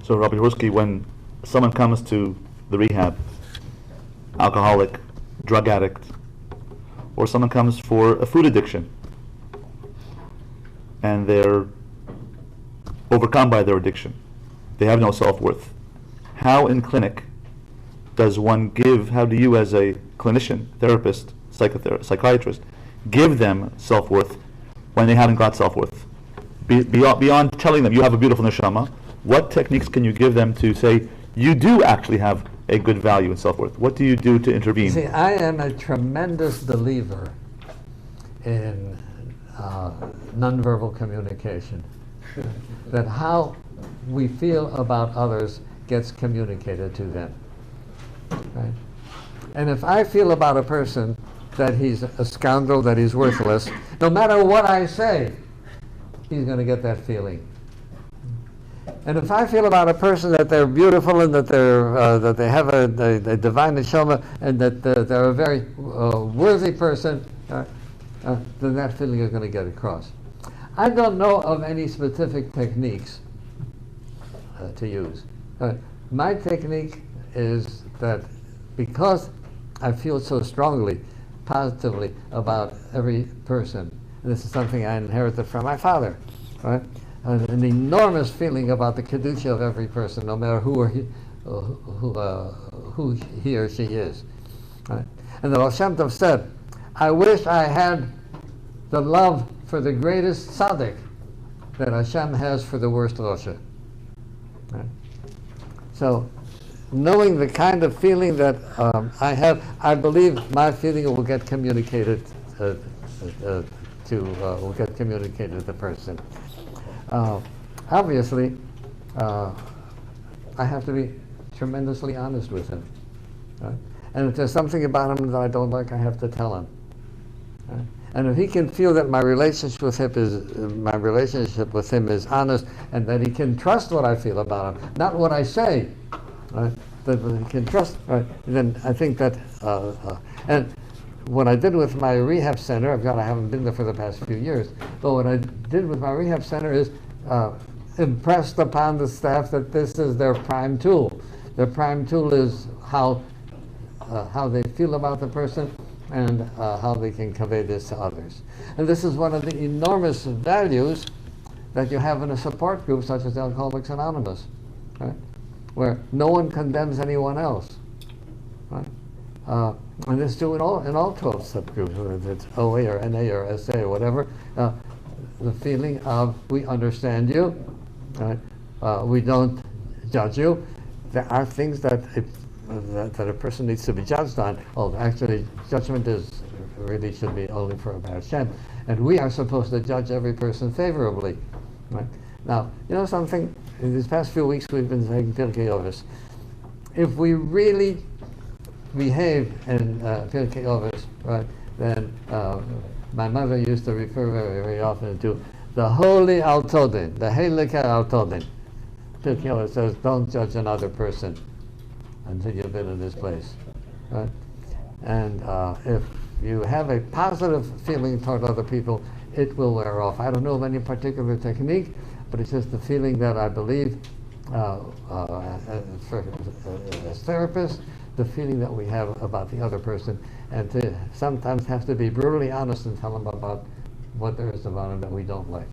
So, Rabbi Twerski, when someone comes to the rehab, alcoholic, drug addict, or someone comes for a food addiction, and they're overcome by their addiction, they have no self-worth. How in clinic does one give, how do you as a clinician, therapist, psychiatrist, give them self-worth when they haven't got self-worth? Beyond telling them you have a beautiful neshama, what techniques can you give them to say you do actually have a good value in self-worth? What do you do to intervene? See, I am a tremendous believer in nonverbal communication. That how we feel about others gets communicated to them. Right? And if I feel about a person that he's a scoundrel, that he's worthless, no matter what I say, he's going to get that feeling. And if I feel about a person that they're beautiful and that that they have a divine neshama and that they're a very worthy person, then that feeling is going to get across. I don't know of any specific techniques to use. My technique is that because I feel so strongly, positively about every person, and this is something I inherited from my father, right? An enormous feeling about the kedusha of every person, no matter who he or she is. Right? And the Baal Shem Tov said, I wish I had the love for the greatest tzaddik that Hashem has for the worst Rosha. Right? So, knowing the kind of feeling that I have, I believe my feeling will get communicated to the person. Obviously, I have to be tremendously honest with him. Right? And if there's something about him that I don't like, I have to tell him. Right? And if he can feel that my relationship with him is honest, and that he can trust what I feel about him, not what I say, right? But he can trust, right? Then I think that, and what I did with my rehab center, I haven't been there for the past few years, but what I did with my rehab center is impressed upon the staff that this is their prime tool. Their prime tool is how they feel about the person and how they can convey this to others. And this is one of the enormous values that you have in a support group such as Alcoholics Anonymous, right? Where no one condemns anyone else, right? And this is true in all 12 subgroups, whether it's OA or NA or SA or whatever. The feeling of we understand you, right? We don't judge you. There are things that a person needs to be judged on. Oh, actually, judgment really should be only for a Hashem, and we are supposed to judge every person favorably, right? Now, you know something? In these past few weeks, we've been saying Pirkei Avos. If we really behave in Pirkei Avos, right, then my mother used to refer very, very often to the holy Al Todin, the Heilige Al Todin. Pirkei Avos says, don't judge another person until you've been in this place, right? And if you have a positive feeling toward other people, it will wear off. I don't know of any particular technique, but it's just the feeling that I believe, as therapists, the feeling that we have about the other person, and to sometimes have to be brutally honest and tell them about what there is about them that we don't like.